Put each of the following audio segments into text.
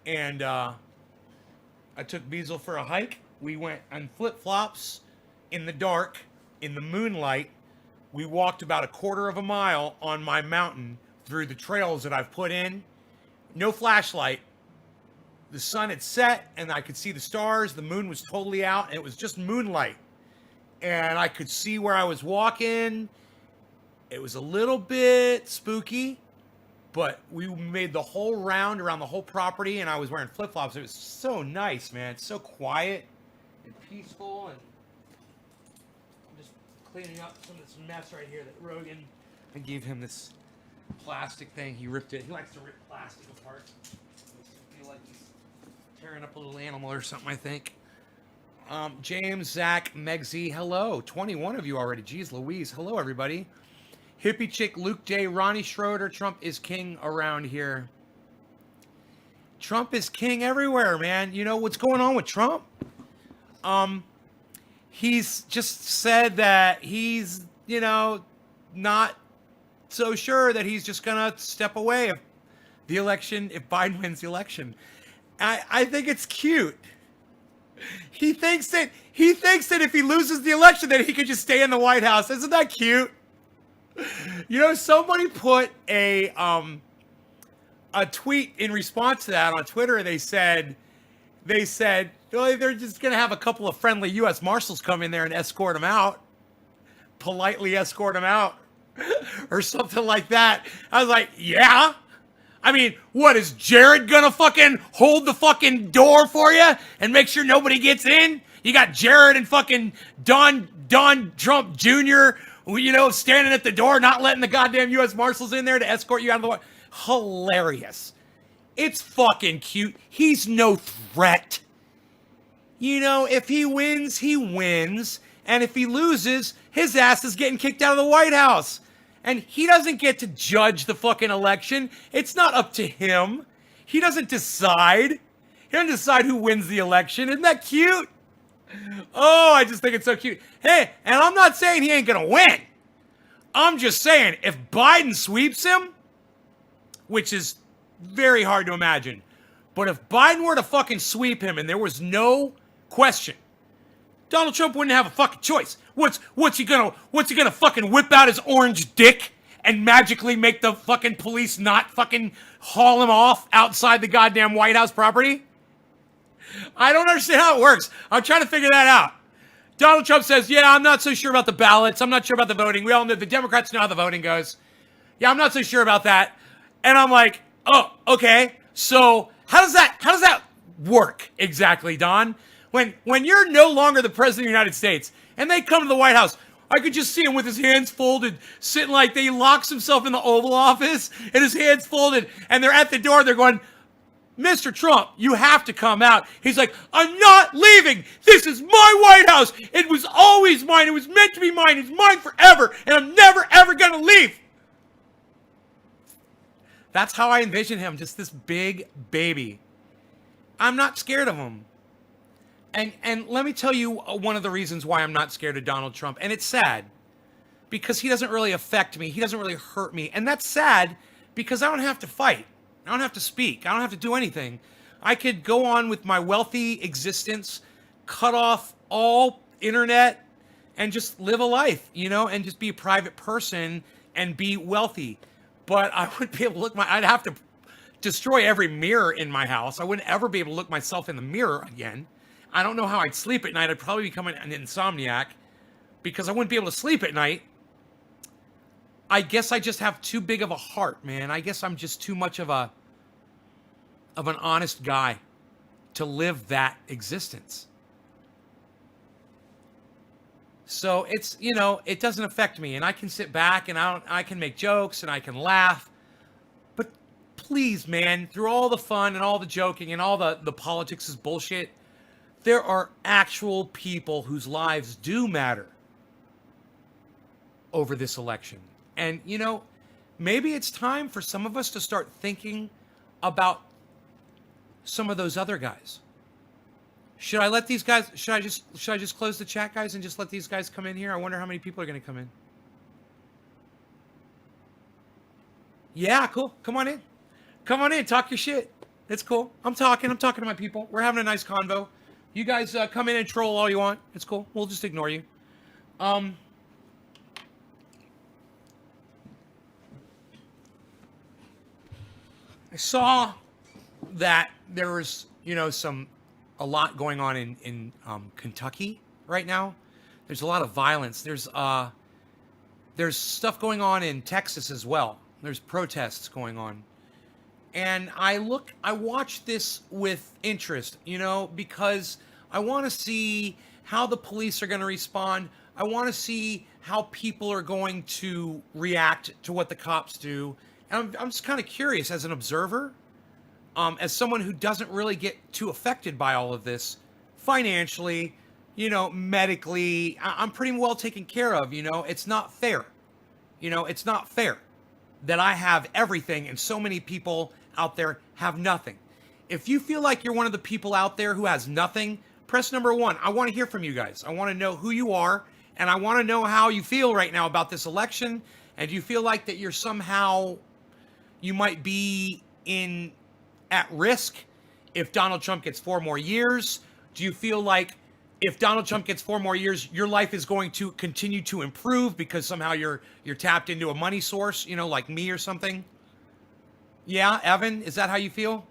and I took Beazle for a hike. We went on flip-flops in the dark, in the moonlight. We walked about a quarter of a mile on my mountain through the trails that I've put in. No flashlight. The sun had set and I could see the stars. The moon was totally out and it was just moonlight. And I could see where I was walking. It was a little bit spooky, but we made the whole round around the whole property and I was wearing flip-flops. It was so nice, man. It's so quiet and peaceful, and I'm just cleaning up some of this mess right here that Rogan, I gave him this plastic thing. He ripped it. He likes to rip plastic apart. Makes him feel like he's tearing up a little animal or something, I think. James, Zach, Megzy, hello. 21 of you already. Jeez Louise. Hello, everybody. Hippie Chick, Luke J, Ronnie Schroeder. Trump is king around here. Trump is king everywhere, man. You know what's going on with Trump? He's just said that he's, not so sure that he's just gonna step away if the election, if Biden wins the election. I think it's cute. He thinks that if he loses the election that he could just stay in the White House. Isn't that cute? Somebody put a tweet in response to that on Twitter. They said, well, they're just going to have a couple of friendly U.S. Marshals come in there and escort him out, politely escort him out, or something like that. I was like, yeah. I mean, what, is Jared going to fucking hold the fucking door for you and make sure nobody gets in? You got Jared and fucking Don Trump Jr., standing at the door, not letting the goddamn U.S. Marshals in there to escort you out of the way. Hilarious. It's fucking cute. He's no threat. If he wins, he wins. And if he loses, his ass is getting kicked out of the White House. And he doesn't get to judge the fucking election. It's not up to him. He doesn't decide. He doesn't decide who wins the election. Isn't that cute? Oh, I just think it's so cute. Hey, and I'm not saying he ain't gonna win. I'm just saying, if Biden sweeps him, which is very hard to imagine, but if Biden were to fucking sweep him and there was no question, Donald Trump wouldn't have a fucking choice. What's he gonna fucking whip out his orange dick and magically make the fucking police not fucking haul him off outside the goddamn White House property? I don't understand how it works. I'm trying to figure that out. Donald Trump says, yeah, I'm not so sure about the ballots. I'm not sure about the voting. We all know the Democrats know how the voting goes. Yeah, I'm not so sure about that. And I'm like, oh, okay. So how does that work exactly, Don? When you're no longer the president of the United States and they come to the White House, I could just see him with his hands folded, sitting like he locks himself in the Oval Office and his hands folded, and they're at the door. They're going, Mr. Trump, you have to come out. He's like, I'm not leaving. This is my White House. It was always mine. It was meant to be mine. It's mine forever, and I'm never, ever going to leave. That's how I envision him, just this big baby. I'm not scared of him. And let me tell you one of the reasons why I'm not scared of Donald Trump. And it's sad, because he doesn't really affect me. He doesn't really hurt me. And that's sad, because I don't have to fight. I don't have to speak. I don't have to do anything. I could go on with my wealthy existence, cut off all internet, and just live a life, and just be a private person and be wealthy. But I wouldn't be able to look I'd have to destroy every mirror in my house. I wouldn't ever be able to look myself in the mirror again. I don't know how I'd sleep at night. I'd probably become an insomniac because I wouldn't be able to sleep at night. I guess I just have too big of a heart, man. I guess I'm just too much of an honest guy to live that existence. So it's, it doesn't affect me, and I can sit back and I can make jokes and I can laugh. But please, man, through all the fun and all the joking and all the politics is bullshit, there are actual people whose lives do matter over this election. And, maybe it's time for some of us to start thinking about some of those other guys. Should I let these guys, should I just close the chat, guys, and just let these guys come in here? I wonder how many people are going to come in. Yeah, cool. Come on in. Come on in. Talk your shit. It's cool. I'm talking to my people. We're having a nice convo. You guys come in and troll all you want. It's cool. We'll just ignore you. I saw that there was, a lot going on in Kentucky right now. There's a lot of violence. There's stuff going on in Texas as well. There's protests going on. And I watch this with interest, because I want to see how the police are going to respond. I want to see how people are going to react to what the cops do. And I'm just kind of curious as an observer, as someone who doesn't really get too affected by all of this financially, medically. I'm pretty well taken care of. It's not fair. It's not fair that I have everything and so many people out there have nothing. If you feel like you're one of the people out there who has nothing, press number 1. I want to hear from you guys. I want to know who you are, and I want to know how you feel right now about this election. And do you feel like that you might be at risk if Donald Trump gets 4 more years? Do you feel like if Donald Trump gets 4 more years, your life is going to continue to improve because somehow you're tapped into a money source, like me or something? Yeah, Evan, is that how you feel?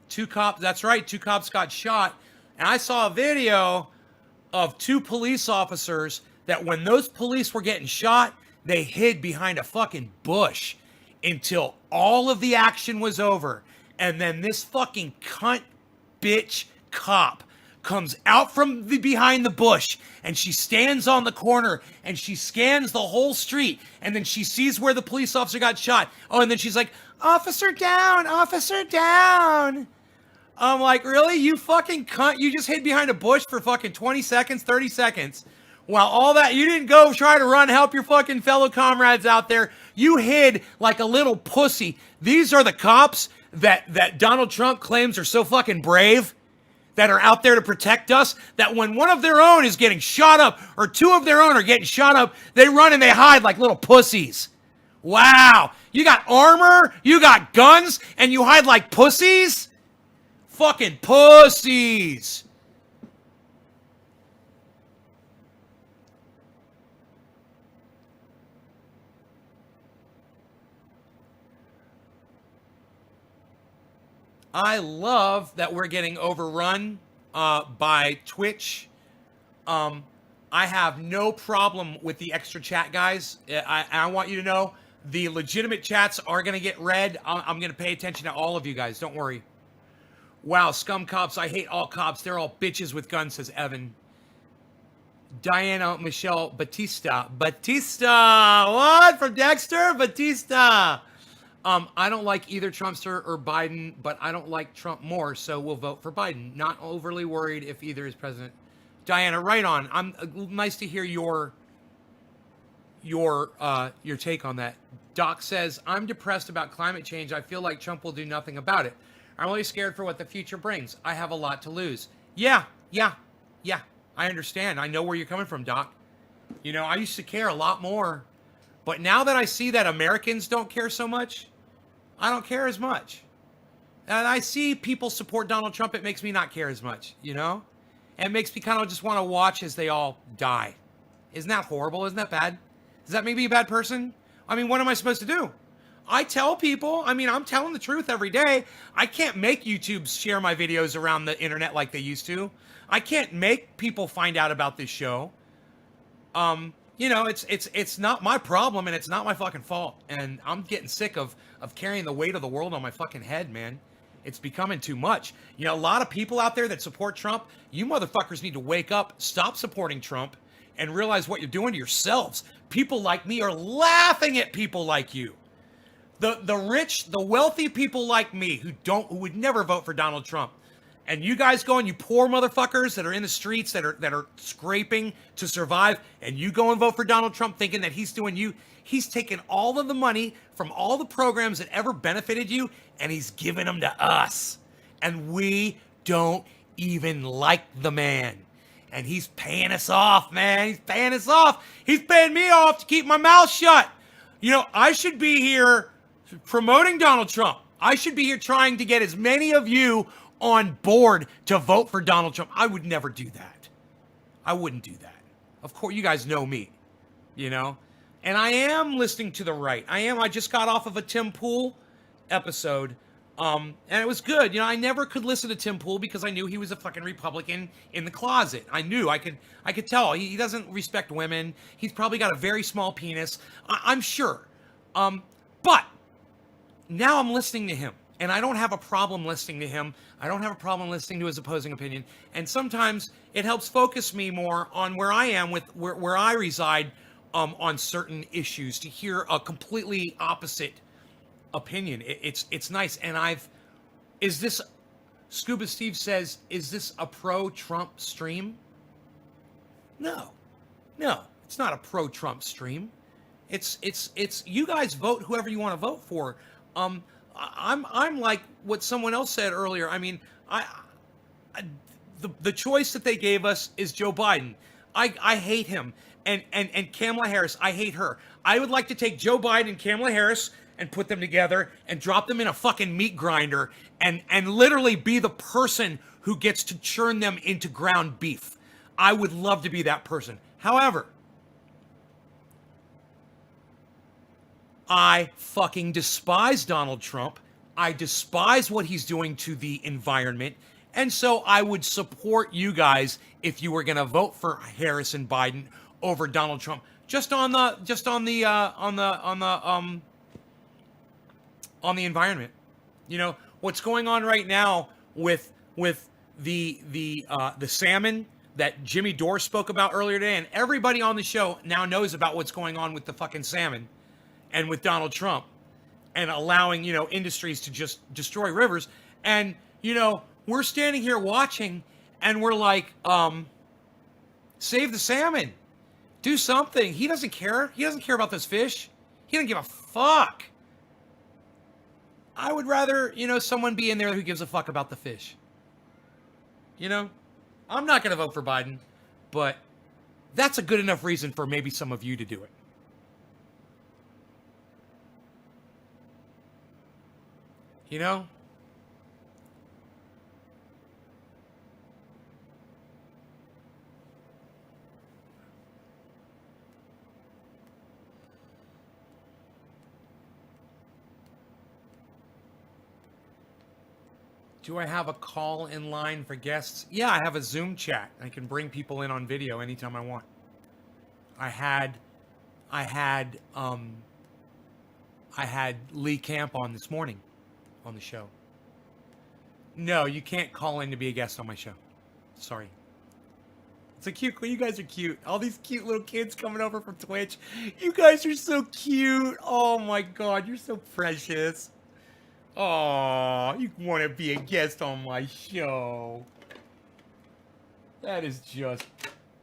2 cops, that's right, 2 cops got shot. And I saw a video of 2 police officers that when those police were getting shot, they hid behind a fucking bush until all of the action was over. And then this fucking cunt bitch cop comes out from behind the bush, and she stands on the corner and she scans the whole street, and then she sees where the police officer got shot. Oh, and then she's like, officer down, officer down. I'm like, really? You fucking cunt. You just hid behind a bush for fucking 20 seconds, 30 seconds. While all that, you didn't go try to run, help your fucking fellow comrades out there. You hid like a little pussy. These are the cops that Donald Trump claims are so fucking brave, that are out there to protect us, that when one of their own is getting shot up, or 2 of their own are getting shot up, they run and they hide like little pussies. Wow. You got armor, you got guns, and you hide like pussies? Fucking pussies. I love that we're getting overrun by Twitch. I have no problem with the extra chat, guys. I want you to know the legitimate chats are going to get read. I'm going to pay attention to all of you guys. Don't worry. Wow, scum cops. I hate all cops. They're all bitches with guns, says Evan. Diana Michelle Batista. Batista! What? From Dexter? Batista! I don't like either Trumpster or Biden, but I don't like Trump more, so we'll vote for Biden. Not overly worried if either is president. Diana, right on. Nice to hear your take on that. Doc says, I'm depressed about climate change. I feel like Trump will do nothing about it. I'm really scared for what the future brings. I have a lot to lose. Yeah. I understand. I know where you're coming from, Doc. I used to care a lot more. But now that I see that Americans don't care so much, I don't care as much. And I see people support Donald Trump, it makes me not care as much, And it makes me kind of just want to watch as they all die. Isn't that horrible? Isn't that bad? Does that make me a bad person? I mean, what am I supposed to do? I tell people, I'm telling the truth every day. I can't make YouTube share my videos around the internet like they used to. I can't make people find out about this show. It's not my problem, and it's not my fucking fault. And I'm getting sick of carrying the weight of the world on my fucking head, man. It's becoming too much. A lot of people out there that support Trump, you motherfuckers need to wake up, stop supporting Trump, and realize what you're doing to yourselves. People like me are laughing at people like you. The rich, the wealthy people like me who would never vote for Donald Trump. And you guys going, you poor motherfuckers that are in the streets that are scraping to survive, and you go and vote for Donald Trump thinking that he's taking all of the money from all the programs that ever benefited you, and he's giving them to us. And we don't even like the man. And he's paying us off, man. He's paying us off. He's paying me off to keep my mouth shut. I should be here promoting Donald Trump. I should be here trying to get as many of you on board to vote for Donald Trump. I would never do that. I wouldn't do that. Of course, you guys know me, you know? And I am listening to the right. I just got off of a Tim Pool episode, and it was good. You know, I never could listen to Tim Pool because I knew he was a fucking Republican in the closet. I knew. I could tell. He doesn't respect women. He's probably got a very small penis. I'm sure. But now I'm listening to him, and I don't have a problem listening to him. I don't have a problem listening to his opposing opinion. And sometimes it helps focus me more on where I am with where I reside on certain issues, to hear a completely opposite opinion. It's nice. And is this, Scuba Steve says, is this a pro-Trump stream? No, it's not a pro-Trump stream. It's you guys vote whoever you want to vote for. I'm like what someone else said earlier. I mean, the choice that they gave us is Joe Biden. I hate him. And Kamala Harris, I hate her. I would like to take Joe Biden and Kamala Harris and put them together and drop them in a fucking meat grinder and literally be the person who gets to churn them into ground beef. I would love to be that person. However, I fucking despise Donald Trump. I despise what he's doing to the environment. And so I would support you guys if you were going to vote for Harris and Biden over Donald Trump, just on the environment. You know what's going on right now with the salmon that Jimmy Dore spoke about earlier today, and everybody on the show now knows about what's going on with the fucking salmon and with Donald Trump and allowing, industries to just destroy rivers. And, we're standing here watching and we're like, save the salmon. Do something. He doesn't care. He doesn't care about those fish. He doesn't give a fuck. I would rather, someone be in there who gives a fuck about the fish. I'm not going to vote for Biden, but that's a good enough reason for maybe some of you to do it. Do I have a call in line for guests? Yeah, I have a Zoom chat. I can bring people in on video anytime I want. I had Lee Camp on this morning on the show. No, you can't call in to be a guest on my show. Sorry. It's a cute, you guys are cute. All these cute little kids coming over from Twitch. You guys are so cute. Oh my God, you're so precious. Oh, you want to be a guest on my show. That is just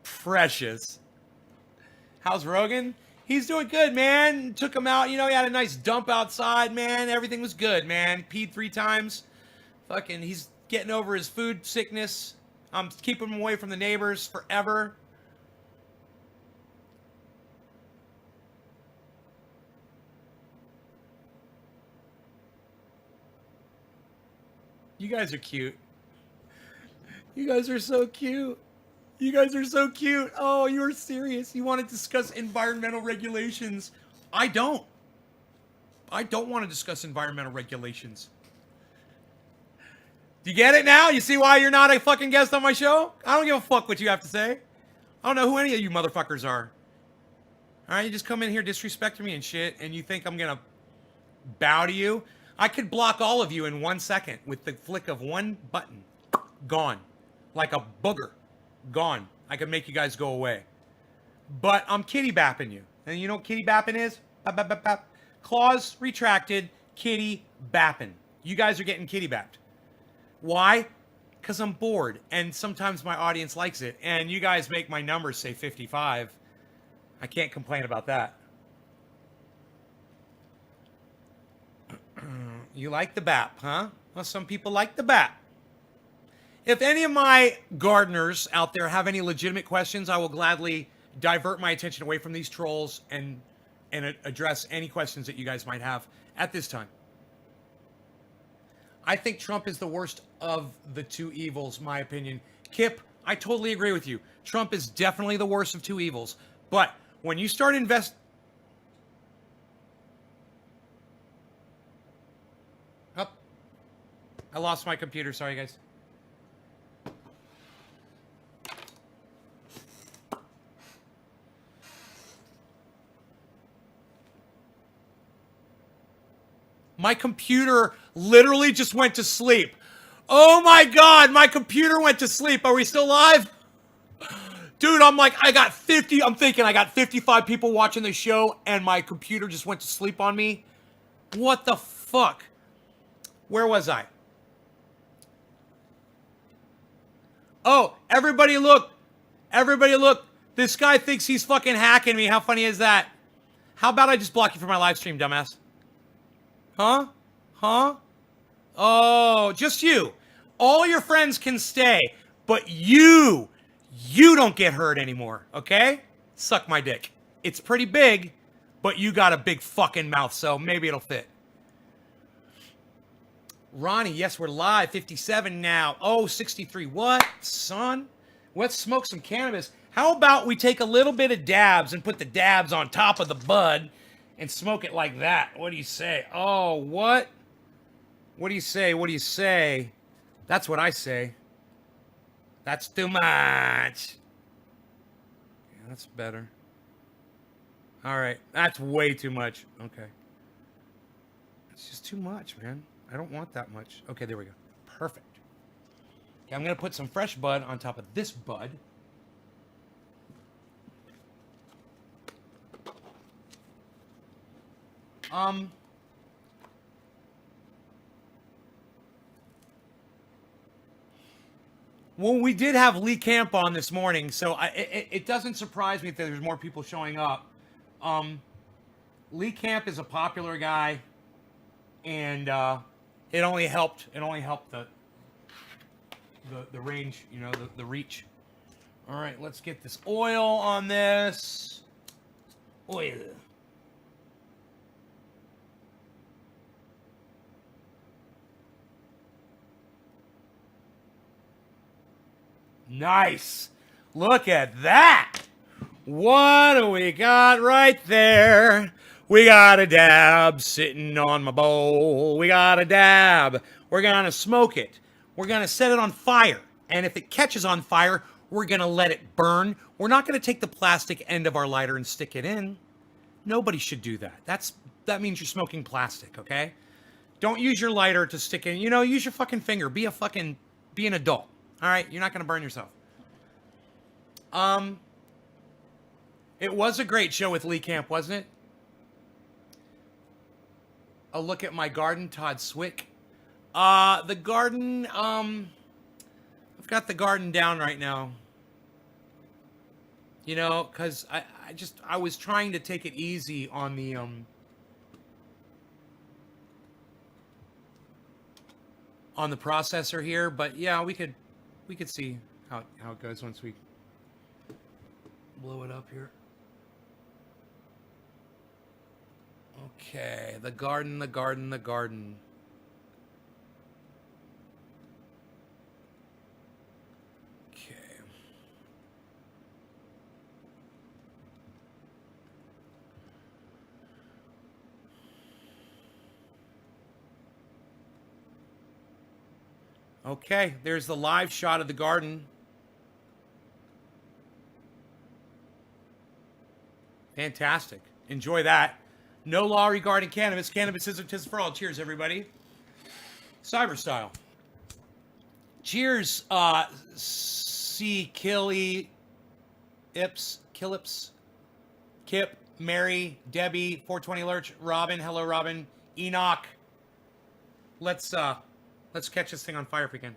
precious. How's Rogan? He's doing good, man. Took him out. He had a nice dump outside, man. Everything was good, man. Peed 3 times. Fucking, he's getting over his food sickness. I'm keeping him away from the neighbors forever. You guys are cute. You guys are so cute. You guys are so cute. Oh, you're serious. You want to discuss environmental regulations. I don't want to discuss environmental regulations. Do you get it now? You see why you're not a fucking guest on my show? I don't give a fuck what you have to say. I don't know who any of you motherfuckers are. All right, you just come in here disrespecting me and shit, and you think I'm going to bow to you? I could block all of you in 1 second with the flick of one button. Gone. Like a booger. Gone. I could make you guys go away. But I'm kitty bapping you. And you know what kitty bapping is? Bap, bap, bap, bap. Claws retracted. Kitty bapping. You guys are getting kitty bapped. Why? Because I'm bored. And sometimes my audience likes it. And you guys make my numbers say 55. I can't complain about that. You like the bap, huh? Well, some people like the bap. If any of my gardeners out there have any legitimate questions, I will gladly divert my attention away from these trolls and address any questions that you guys might have at this time. I think Trump is the worst of the two evils, my opinion. Kip, I totally agree with you. Trump is definitely the worst of two evils. But when you start Oh, I lost my computer. Sorry, guys. My computer literally just went to sleep. Oh my God, my computer went to sleep. Are we still live? Dude, I'm like, I'm thinking I got 55 people watching the show and my computer just went to sleep on me. What the fuck? Where was I? Oh, everybody look. Everybody look. This guy thinks he's fucking hacking me. How funny is that? How about I just block you from my live stream, dumbass? Huh? Huh? Oh, just you. All your friends can stay, but you don't get hurt anymore, okay? Suck my dick. It's pretty big, but you got a big fucking mouth, so maybe it'll fit. Ronnie, yes, we're live. 57 now. Oh, 63. What, son? Let's smoke some cannabis. How about we take a little bit of dabs and put the dabs on top of the bud and smoke it like that? What do you say? Oh, what? What do you say? What do you say? That's what I say. That's too much. Yeah, that's better. All right. That's way too much. Okay. It's just too much, man. I don't want that much. Okay, there we go. Perfect. Okay, I'm going to put some fresh bud on top of this bud. Well, we did have Lee Camp on this morning, so it doesn't surprise me that there's more people showing up. Lee Camp is a popular guy, and it only helped. It only helped the range, you know, the reach. All right, let's get this oil on this. Oil. Nice. Look at that. What do we got right there? We got a dab sitting on my bowl. We got a dab. We're going to smoke it. We're going to set it on fire. And if it catches on fire, we're going to let it burn. We're not going to take the plastic end of our lighter and stick it in. Nobody should do that. That means you're smoking plastic, okay? Don't use your lighter to stick in. You know, use your fucking finger. Be an adult. All right, you're not going to burn yourself. It was a great show with Lee Camp, wasn't it? A look at my garden, Todd Swick. The garden, I've got the garden down right now. You know, because I was trying to take it easy on the, on the processor here, but yeah, we could see how it goes once we blow it up here. Okay, the garden. Okay. Okay, there's the live shot of the garden. Fantastic. Enjoy that. No law regarding cannabis. Cannabis is a tis for all. Cheers, everybody. Cyber style. Cheers, C. Killy, Killips, Kip, Mary, Debbie, 420 Lurch, Robin. Hello, Robin. Enoch. Let's catch this thing on fire if we can.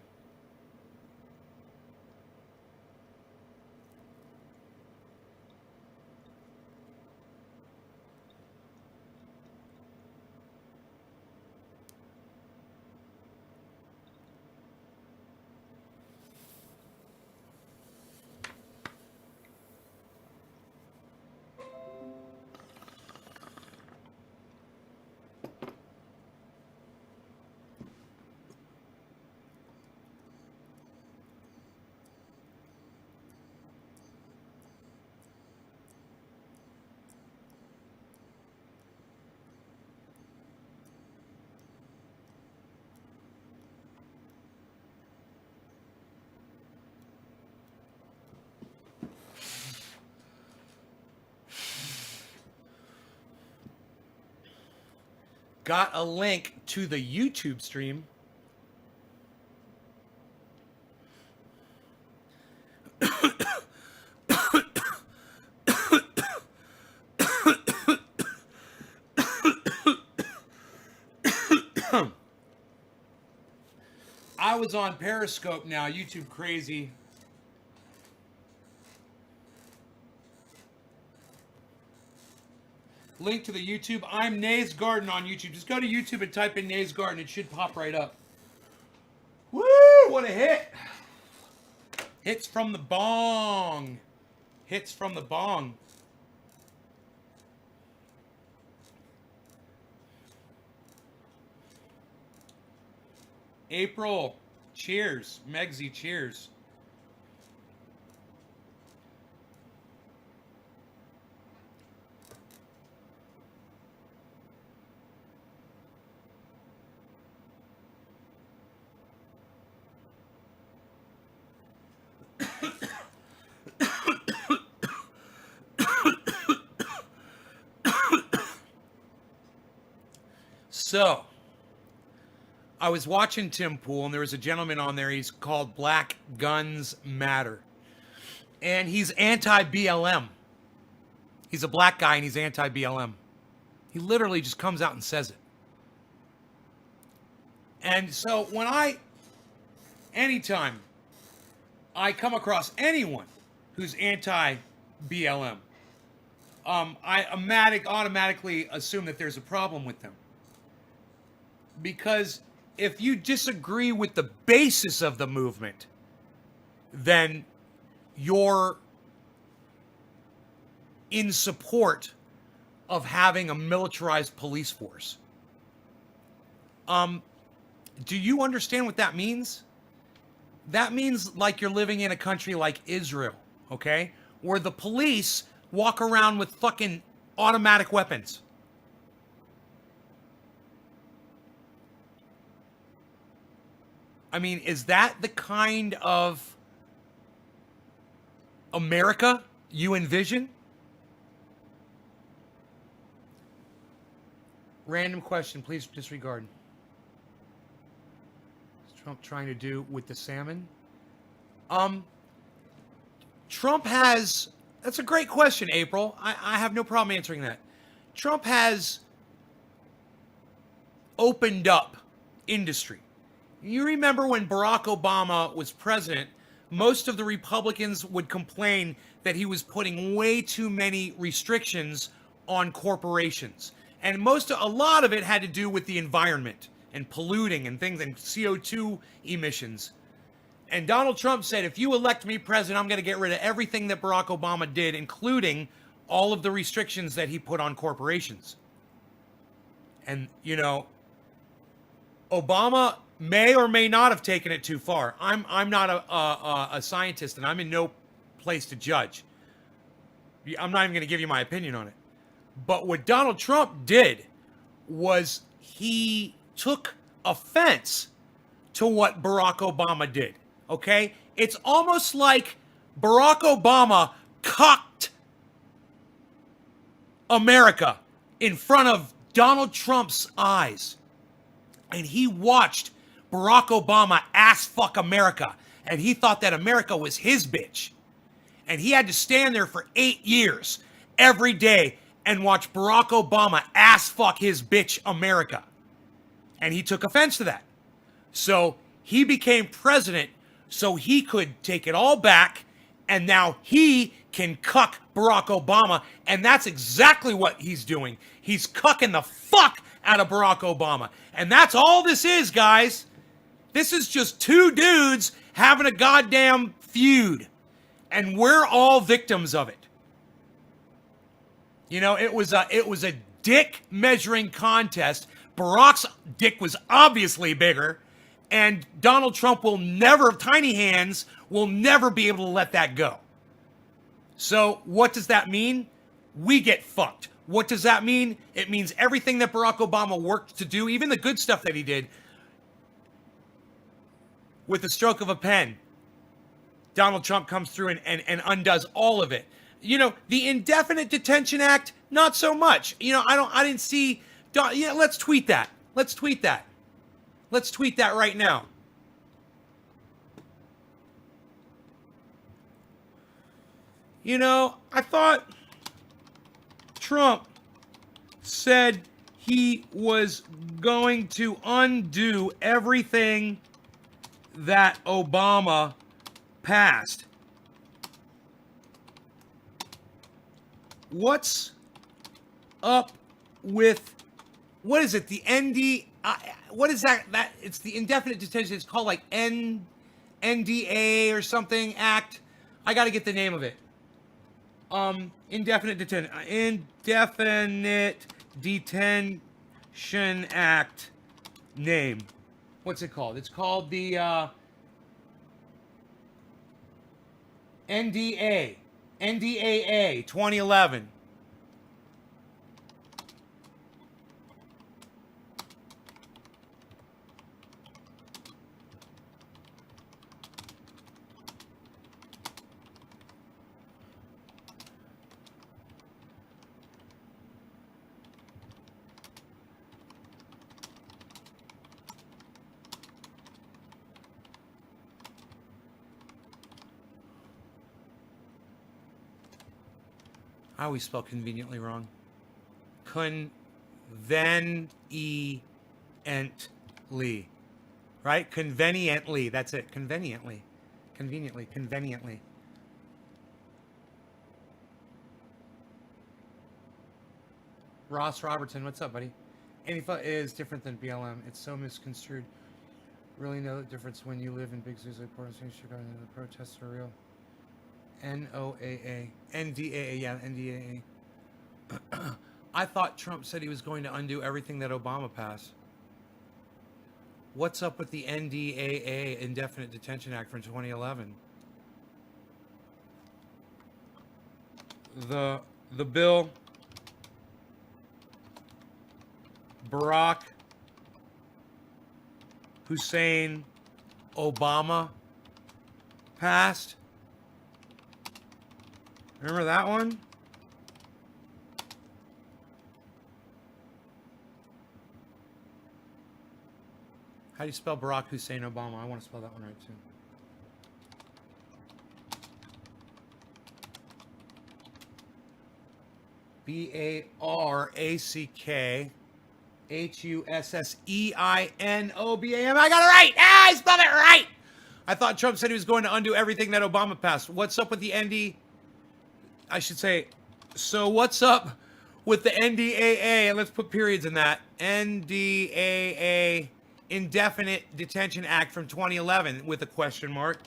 got a link to the YouTube stream. I was on Periscope now, YouTube crazy. Link to the YouTube. I'm Nays Garden on YouTube. Just go to YouTube and type in Nays Garden. It should pop right up. Woo! What a hit. Hits from the bong. Hits from the bong. April, cheers. Megsy, cheers. So, I was watching Tim Pool, and there was a gentleman on there. He's called Black Guns Matter. And he's anti-BLM. He's a black guy, and he's anti-BLM. He literally just comes out and says it. And so anytime I come across anyone who's anti-BLM, I automatically assume that there's a problem with them. Because if you disagree with the basis of the movement, then you're in support of having a militarized police force. Do you understand what that means? That means like you're living in a country like Israel, okay? Where the police walk around with fucking automatic weapons. I mean, is that the kind of America you envision? Random question, please disregard. What's Trump trying to do with the salmon? Trump has, that's a great question, April. I have no problem answering that. Trump has opened up industry. You remember when Barack Obama was president, most of the Republicans would complain that he was putting way too many restrictions on corporations. And a lot of it had to do with the environment and polluting and things and CO2 emissions. And Donald Trump said, if you elect me president, I'm going to get rid of everything that Barack Obama did, including all of the restrictions that he put on corporations. And, you know, Obama may or may not have taken it too far. I'm not a scientist, and I'm in no place to judge. I'm not even going to give you my opinion on it. But what Donald Trump did was he took offense to what Barack Obama did. Okay? It's almost like Barack Obama cocked America in front of Donald Trump's eyes. And he watched Barack Obama ass fuck America. And he thought that America was his bitch. And he had to stand there for 8 years every day and watch Barack Obama ass fuck his bitch America. And he took offense to that. So he became president so he could take it all back, and now he can cuck Barack Obama, and that's exactly what he's doing. He's cucking the fuck out of Barack Obama. And that's all this is, guys. This is just two dudes having a goddamn feud. And we're all victims of it. You know, it was a dick measuring contest. Barack's dick was obviously bigger, and Donald Trump tiny hands will never be able to let that go. So what does that mean? We get fucked. What does that mean? It means everything that Barack Obama worked to do, even the good stuff that he did, with the stroke of a pen, Donald Trump comes through and undoes all of it. You know, the Indefinite Detention Act, not so much. You know, I didn't see Yeah, let's tweet that. Let's tweet that. Let's tweet that right now. You know, I thought Trump said he was going to undo everything that Obama passed. What's up with, what is it? The ND, what is that? It's the indefinite detention. It's called like NDA or something act. I got to get the name of it. Indefinite Detention Act name. What's it called? It's called the NDAA 2011. I always spell conveniently wrong. Conveniently. Right? Conveniently. That's it. Conveniently. Conveniently. Ross Robertson, what's up, buddy? Antifa is different than BLM. It's so misconstrued. Really know the difference when you live in big cities like Portland, Chicago, and the protests are real. NOAA. NDAA, yeah, NDAA. I thought Trump said he was going to undo everything that Obama passed. What's up with the NDAA, Indefinite Detention Act from 2011? The bill Barack Hussein Obama passed. Remember that one? How do you spell Barack Hussein Obama? I want to spell that one right too. BARACKHUSSEINOBAM. I got it right! Ah, I spelled it right! I thought Trump said he was going to undo everything that Obama passed. What's up with the ND? I should say, so what's up with the NDAA? And let's put periods in that. NDAA, Indefinite Detention Act from 2011 with a question mark.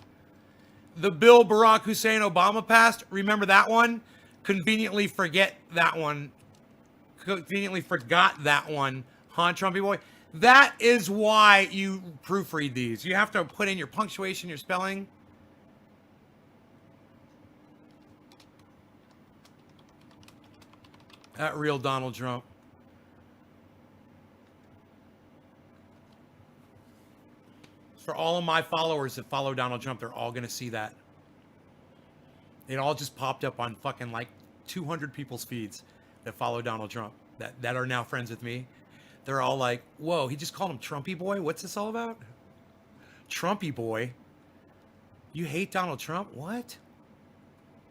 The bill Barack Hussein Obama passed, remember that one? Conveniently forget that one. Conveniently forgot that one, huh, Trumpy boy? That is why you proofread these. You have to put in your punctuation, your spelling. That real Donald Trump. For all of my followers that follow Donald Trump, they're all going to see that. It all just popped up on fucking like 200 people's feeds that follow Donald Trump that are now friends with me. They're all like, whoa, he just called him Trumpy boy? What's this all about? Trumpy boy? You hate Donald Trump? What?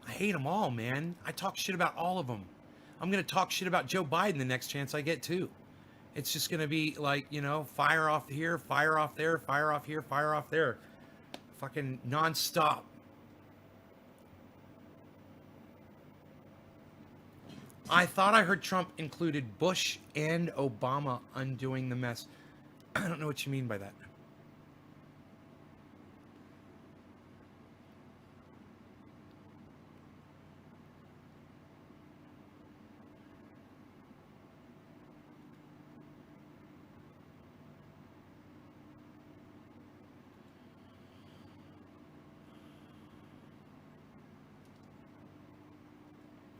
I hate them all, man. I talk shit about all of them. I'm going to talk shit about Joe Biden the next chance I get, too. It's just going to be like, you know, fire off here, fire off there, fire off here, fire off there. Fucking nonstop. I thought I heard Trump included Bush and Obama undoing the mess. I don't know what you mean by that.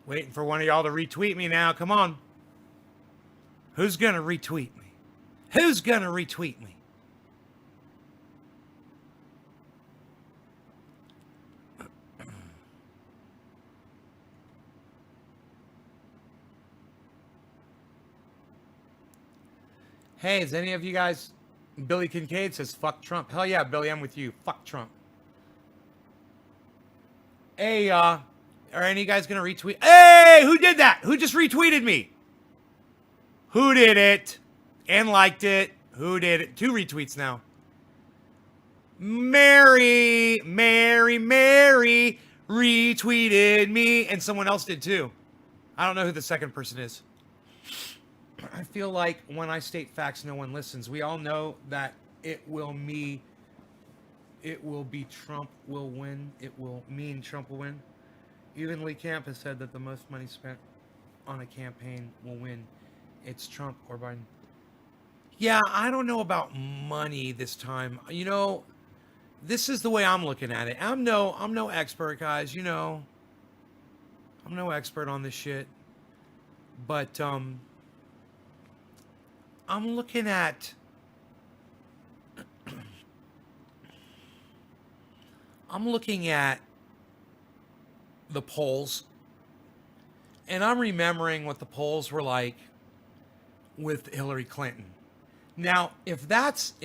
Waiting for one of y'all to retweet me now. Come on. Who's going to retweet me? Who's going to retweet me? Hey, is any of you guys... Billy Kincaid says, fuck Trump. Hell yeah, Billy, I'm with you. Fuck Trump. Hey, are any of you guys going to retweet? Hey, who did that? Who just retweeted me? Who did it? And liked it. Who did it? 2 retweets now. Mary retweeted me. And someone else did too. I don't know who the second person is. I feel like when I state facts, no one listens. We all know that it will be Trump will win. It will mean Trump will win. Even Lee Camp has said that the most money spent on a campaign will win. It's Trump or Biden. Yeah, I don't know about money this time. You know, this is the way I'm looking at it. I'm no expert, guys. You know, I'm no expert on this shit. But I'm looking at the polls, and I'm remembering what the polls were like with Hillary Clinton. Now, if that's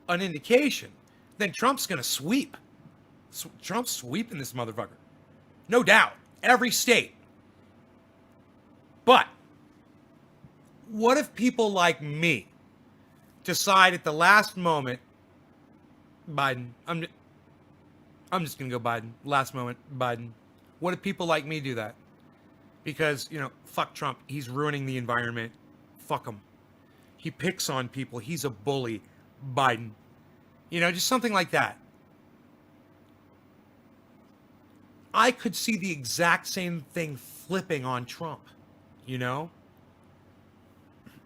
an indication, then Trump's going to sweep. Trump's sweeping this motherfucker. No doubt. Every state. But what if people like me decide at the last moment, Biden, I'm just going to go Biden, last moment, Biden. What if people like me do that? Because, you know, fuck Trump. He's ruining the environment. Fuck him. He picks on people. He's a bully. Biden. You know, just something like that. I could see the exact same thing flipping on Trump, you know?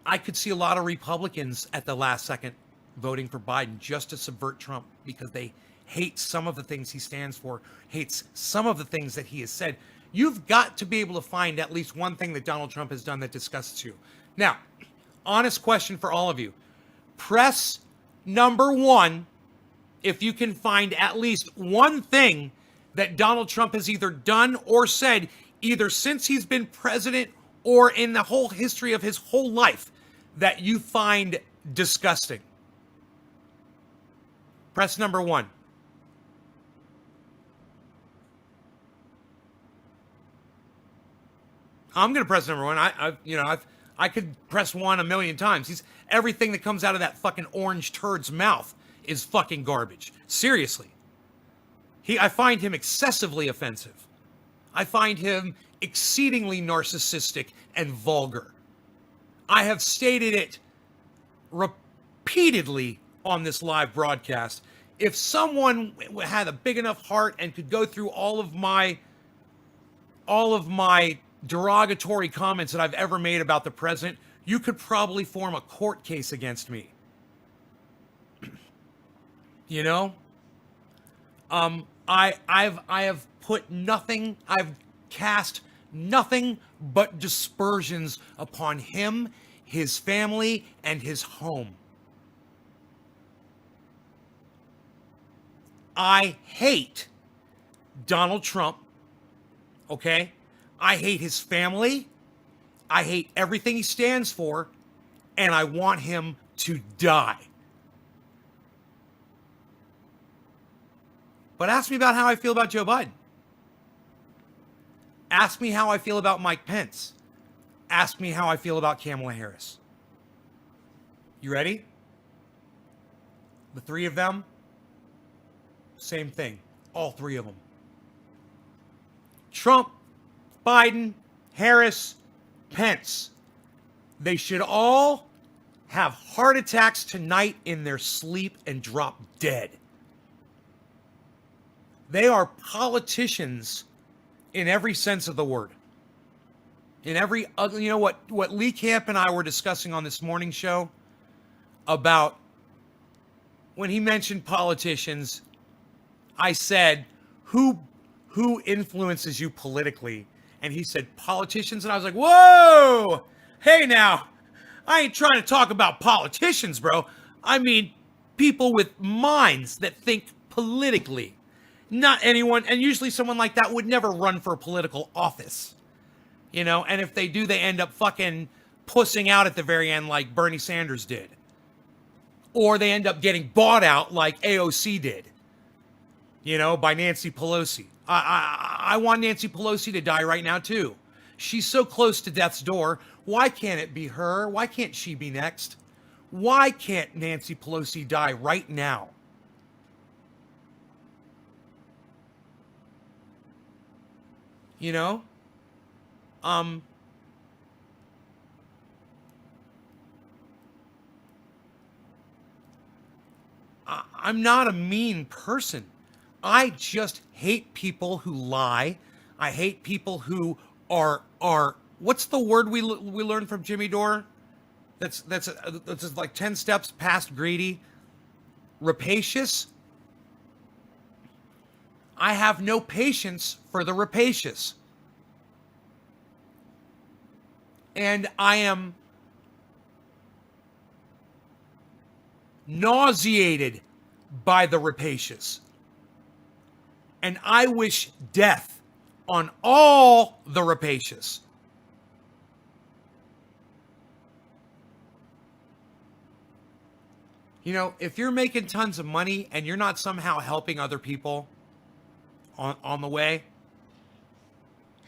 I could see a lot of Republicans at the last second voting for Biden just to subvert Trump because they hate some of the things he stands for, hates some of the things that he has said. You've got to be able to find at least one thing that Donald Trump has done that disgusts you. Now, honest question for all of you. Press number 1 if you can find at least one thing that Donald Trump has either done or said, either since he's been president or in the whole history of his whole life, that you find disgusting. Press number 1. I'm going to press number 1. I could press 1 a million times. Everything that comes out of that fucking orange turd's mouth is fucking garbage. Seriously. I find him excessively offensive. I find him exceedingly narcissistic and vulgar. I have stated it repeatedly on this live broadcast. If someone had a big enough heart and could go through all of my derogatory comments that I've ever made about the president, you could probably form a court case against me. You know? I have put nothing, I've cast nothing but dispersions upon him, his family, and his home. I hate Donald Trump, okay? I hate his family. I hate everything he stands for, and I want him to die. But ask me about how I feel about Joe Biden. Ask me how I feel about Mike Pence. Ask me how I feel about Kamala Harris. You ready? The 3 of them, same thing. All 3 of them. Trump, Biden, Harris, Pence. They should all have heart attacks tonight in their sleep and drop dead. They are politicians in every sense of the word. In every other, you know what Lee Camp and I were discussing on this morning show about when he mentioned politicians, I said, who influences you politically? And he said, politicians. And I was like, whoa, hey now, I ain't trying to talk about politicians, bro. I mean, people with minds that think politically. Not anyone, and usually someone like that would never run for a political office. You know, and if they do, they end up fucking pussing out at the very end like Bernie Sanders did. Or they end up getting bought out like AOC did, by Nancy Pelosi. I want Nancy Pelosi to die right now, too. She's so close to death's door. Why can't it be her? Why can't she be next? Why can't Nancy Pelosi die right now? I'm not a mean person. I just hate people who lie. I hate people who are what's the word we learned from Jimmy Dore? That's like 10 steps past greedy. Rapacious. I have no patience for the rapacious. And I am nauseated by the rapacious. And I wish death on all the rapacious. If you're making tons of money and you're not somehow helping other people on the way,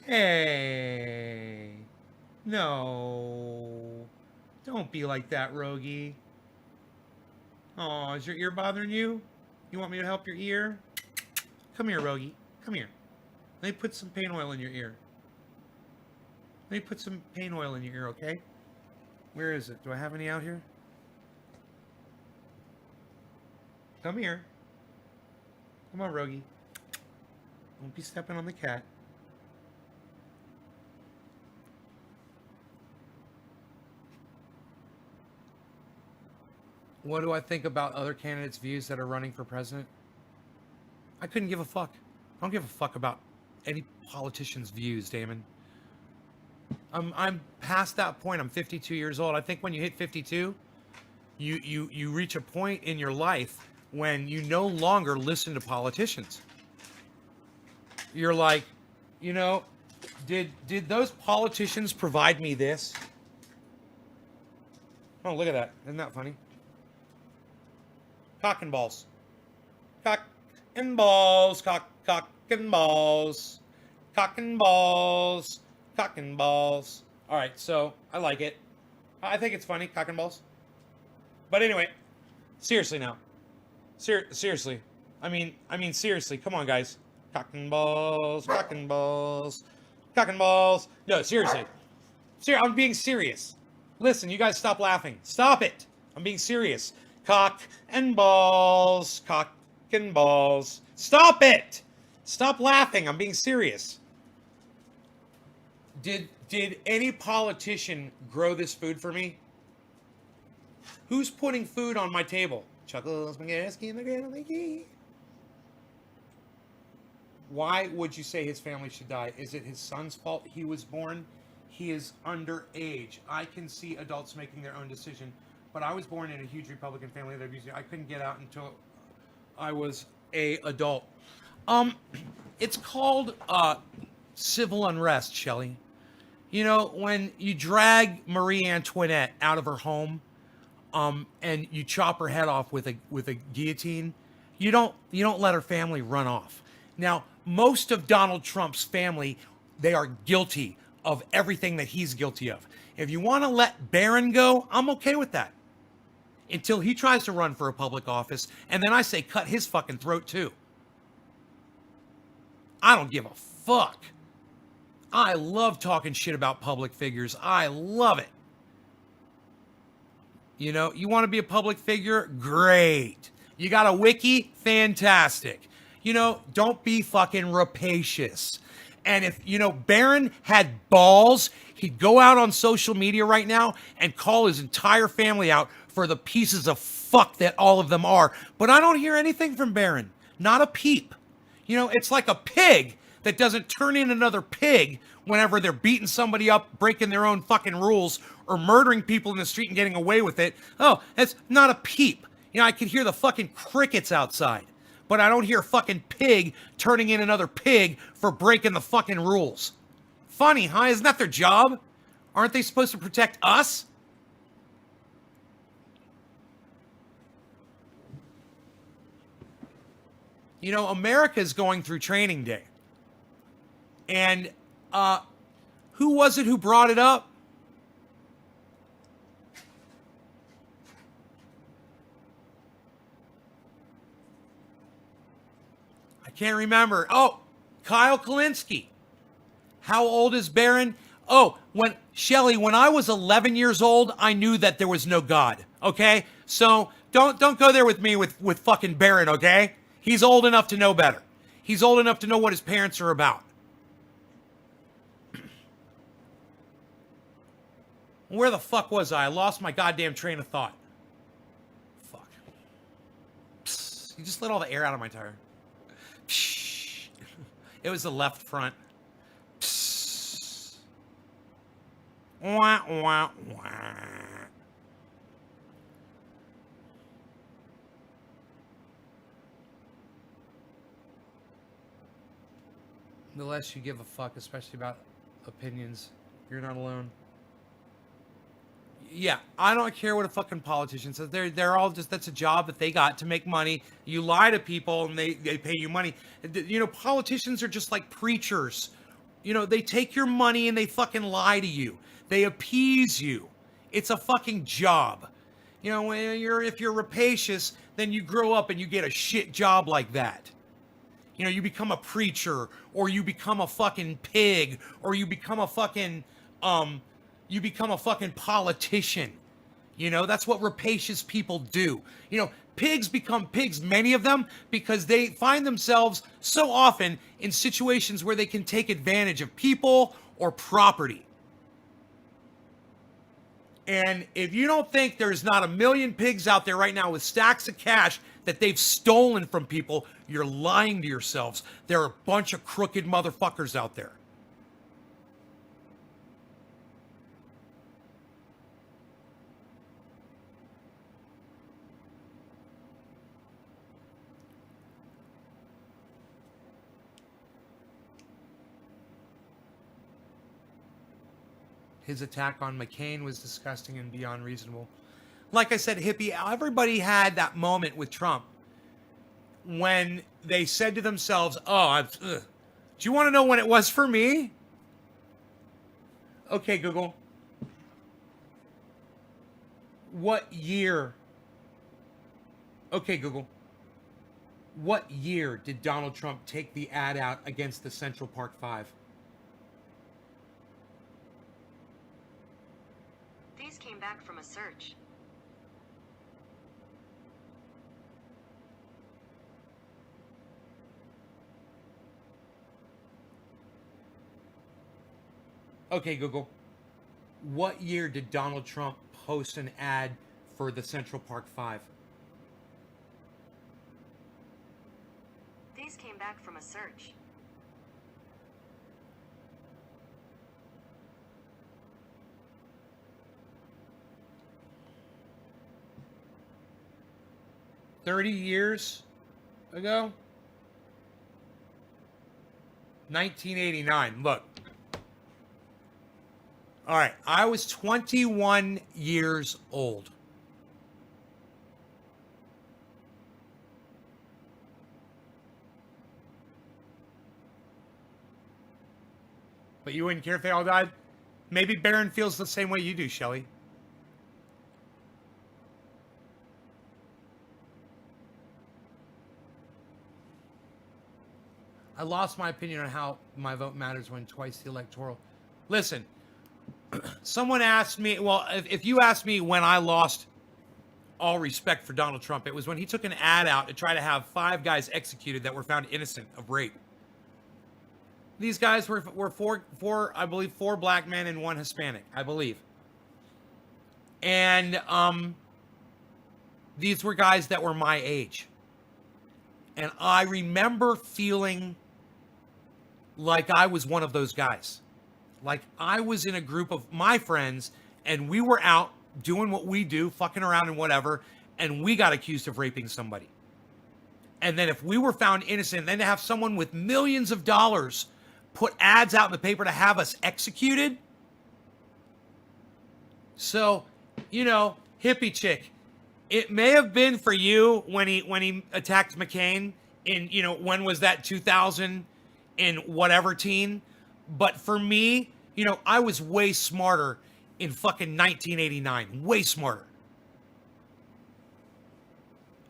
hey, no, don't be like that, Rogie. Oh, is your ear bothering you? You want me to help your ear? Come here, Rogie. Come here. Let me put some pain oil in your ear. Let me put some pain oil in your ear, okay? Where is it? Do I have any out here? Come here. Come on, Rogie. Don't be stepping on the cat. What do I think about other candidates' views that are running for president? I couldn't give a fuck. I don't give a fuck about any politician's views, Damon. I'm past that point. I'm 52 years old. I think when you hit 52, you reach a point in your life when you no longer listen to politicians. You're like, did those politicians provide me this? Oh, look at that. Isn't that funny? Cock and balls. Cock and balls. Cock and balls. Cock and balls. Cock and balls. All right, so I like it. I think it's funny, cock and balls. But anyway, seriously now. Seriously. I mean, seriously. Come on, guys. Cock and balls. Cock and balls. Cock and balls. No, seriously. I'm being serious. Listen, you guys stop laughing. Stop it. I'm being serious. Cock and balls. Cock and balls. Stop it. Stop laughing. I'm being serious. Did any politician grow this food for me? Who's putting food on my table? Chuckles, McGasky, and the Grand. Why would you say his family should die? Is it his son's fault he was born? He is underage. I can see adults making their own decision, but I was born in a huge Republican family that I couldn't get out until I was a adult. It's called civil unrest, Shelley. When you drag Marie Antoinette out of her home, and you chop her head off with a guillotine, you don't let her family run off. Now, most of Donald Trump's family, they are guilty of everything that he's guilty of. If you want to let Barron go, I'm okay with that. Until he tries to run for a public office, and then I say cut his fucking throat too. I don't give a fuck. I love talking shit about public figures. I love it. You want to be a public figure? Great. You got a wiki? Fantastic. Don't be fucking rapacious. And if, Barron had balls, he'd go out on social media right now and call his entire family out for the pieces of fuck that all of them are. But I don't hear anything from Barron. Not a peep. It's like a pig that doesn't turn in another pig whenever they're beating somebody up, breaking their own fucking rules, or murdering people in the street and getting away with it. Oh, that's not a peep. I can hear the fucking crickets outside, but I don't hear fucking pig turning in another pig for breaking the fucking rules. Funny, huh? Isn't that their job? Aren't they supposed to protect us? You know, America is going through training day. And who was it who brought it up? I can't remember. Oh, Kyle Kalinske. How old is Barron? Oh, when I was 11 years old, I knew that there was no God. Okay? So don't go there with me with fucking Barron, okay? He's old enough to know better. He's old enough to know what his parents are about. Where the fuck was I? I lost my goddamn train of thought. Fuck. Psst. You just let all the air out of my tire. Psst. It was the left front. Psst. Wah, wah, wah. The less you give a fuck, especially about opinions, you're not alone. Yeah, I don't care what a fucking politician says. They're all just, that's a job that they got to make money. You lie to people and they pay you money. You know, politicians are just like preachers. You know, they take your money and they fucking lie to you. They appease you. It's a fucking job. You know, if you're rapacious, then you grow up and you get a shit job like that. You know, you become a preacher, or you become a fucking pig, or you become a fucking politician. You know, that's what rapacious people do. You know, pigs become pigs, many of them, because they find themselves so often in situations where they can take advantage of people or property. And if you don't think there's not a million pigs out there right now with stacks of cash that they've stolen from people, you're lying to yourselves. There are a bunch of crooked motherfuckers out there. His attack on McCain was disgusting and beyond reasonable. Like I said, hippie, everybody had that moment with Trump when they said to themselves, do you want to know when it was for me? Okay, Google. What year? Okay, Google. What year did Donald Trump take the ad out against the Central Park Five? These came back from a search. Okay, Google. What year did Donald Trump post an ad for the Central Park Five? These came back from a search. $30 years ago? 1989. Look. All right. I was 21 years old. But you wouldn't care if they all died? Maybe Barron feels the same way you do, Shelley. I lost my opinion on how my vote matters when twice the electoral. Listen, someone asked me, well, if you asked me when I lost all respect for Donald Trump, it was when he took an ad out to try to have 5 guys executed that were found innocent of rape. These guys were four, I believe, 4 black men and 1 Hispanic, I believe. And these were guys that were my age. And I remember feeling like I was one of those guys. Like I was in a group of my friends and we were out doing what we do, fucking around and whatever, and we got accused of raping somebody. And then if we were found innocent, then to have someone with millions of dollars put ads out in the paper to have us executed, So, hippie chick, it may have been for you when he attacked McCain in, when was that, 2000 in whatever teen, but for me, I was way smarter in fucking 1989, way smarter.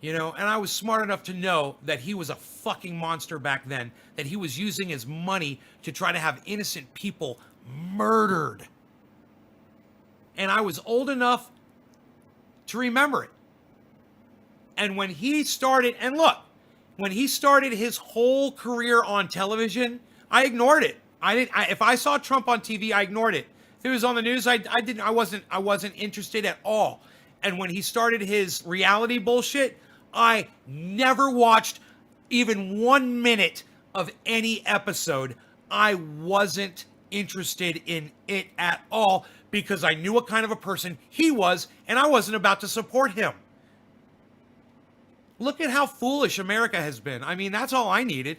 And I was smart enough to know that he was a fucking monster back then, that he was using his money to try to have innocent people murdered. And I was old enough to remember it. And when he started, and look, when he started his whole career on television, I ignored it. If I saw Trump on TV, I ignored it. If it was on the news, I wasn't interested at all. And when he started his reality bullshit, I never watched even 1 minute of any episode. I wasn't interested in it at all because I knew what kind of a person he was, and I wasn't about to support him. Look at how foolish America has been. I mean, that's all I needed.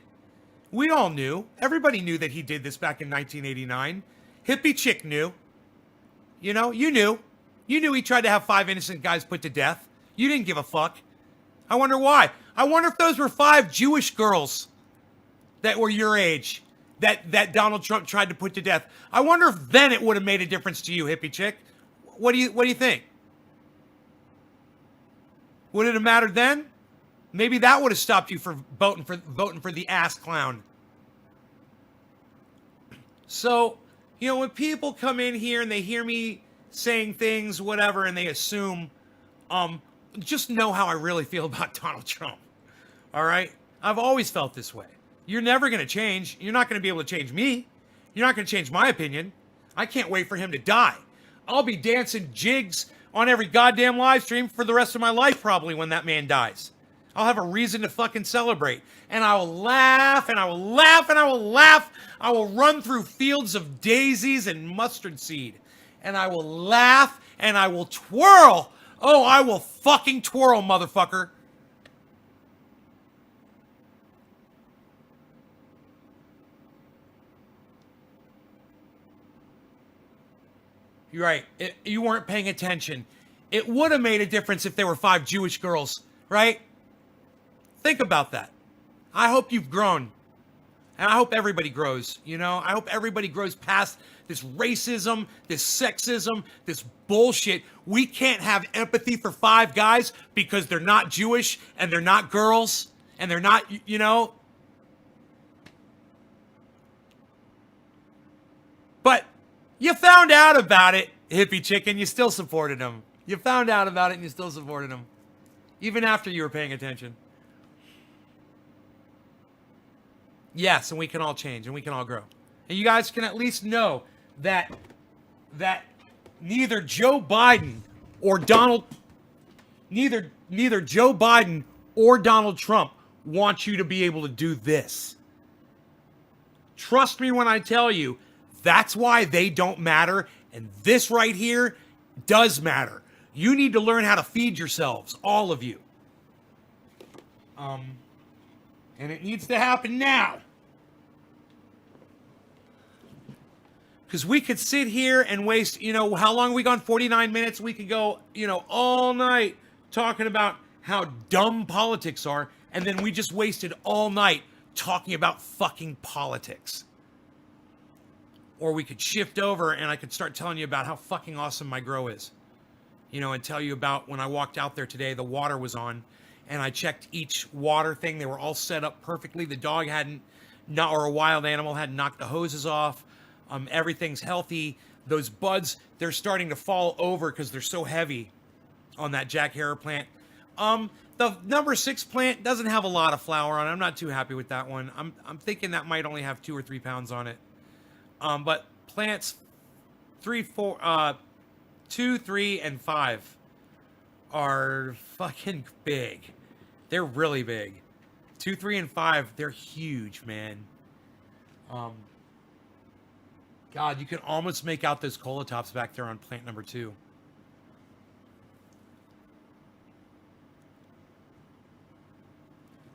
We all knew. Everybody knew that he did this back in 1989. Hippie chick knew. You knew. You knew he tried to have 5 innocent guys put to death. You didn't give a fuck. I wonder why. I wonder if those were 5 Jewish girls that were your age that Donald Trump tried to put to death. I wonder if then it would have made a difference to you, hippie chick. What do you think? Would it have mattered then? Maybe that would have stopped you from voting for the ass clown. So, when people come in here and they hear me saying things, whatever, and they assume, just know how I really feel about Donald Trump. All right? I've always felt this way. You're never going to change. You're not going to be able to change me. You're not going to change my opinion. I can't wait for him to die. I'll be dancing jigs on every goddamn live stream for the rest of my life probably when that man dies. I'll have a reason to fucking celebrate. And I will laugh, and I will laugh, and I will laugh. I will run through fields of daisies and mustard seed. And I will laugh, and I will twirl. Oh, I will fucking twirl, motherfucker. You're right. You weren't paying attention. It would have made a difference if there were 5 Jewish girls, right? Think about that. I hope you've grown. And I hope everybody grows, I hope everybody grows past this racism, this sexism, this bullshit. We can't have empathy for 5 guys because they're not Jewish and they're not girls and they're not, But you found out about it, hippie chicken. You still supported him. You found out about it and you still supported him. Even after you were paying attention. Yes, and we can all change and we can all grow. And you guys can at least know that neither Joe Biden or neither Joe Biden or Donald Trump want you to be able to do this. Trust me when I tell you, that's why they don't matter, and this right here does matter. You need to learn how to feed yourselves, all of you. And it needs to happen now. Because we could sit here and waste, how long we gone? 49 minutes. We could go, all night talking about how dumb politics are. And then we just wasted all night talking about fucking politics. Or we could shift over and I could start telling you about how fucking awesome my grow is. And tell you about when I walked out there today, the water was on. And I checked each water thing. They were all set up perfectly. The dog or a wild animal hadn't knocked the hoses off. Everything's healthy. Those buds, they're starting to fall over because they're so heavy on that Jack Herer plant. The number 6 plant doesn't have a lot of flower on it. I'm not too happy with that one. I'm thinking that might only have 2 or 3 pounds on it. But plants 2, 3, and 5 are fucking big. They're really big. 2, 3, and 5, they're huge, man. God, you can almost make out those colatops back there on plant number 2.